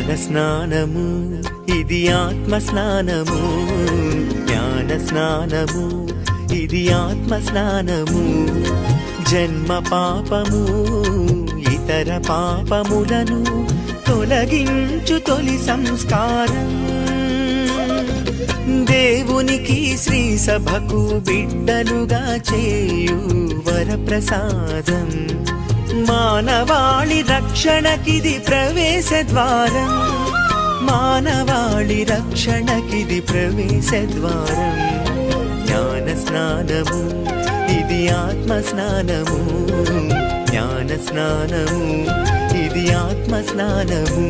జ్ఞాన స్నానము ఇది ఆత్మ స్నానము, జ్ఞాన స్నానము ఇది ఆత్మ స్నానము. జన్మ పాపము ఇతర పాపములను తొలగించు తొలి సంస్కారం. దేవునికి శ్రీ సభకు బిడ్డలుగా చేయు వరప్రసాదం. మానవాళి రక్షణకిది ప్రవేశ ద్వారం, మానవాళి రక్షణకిది ప్రవేశ ద్వారం. జ్ఞాన స్నానము ఇది ఆత్మ స్నానము, జ్ఞాన స్నానము ఇది ఆత్మ స్నానము.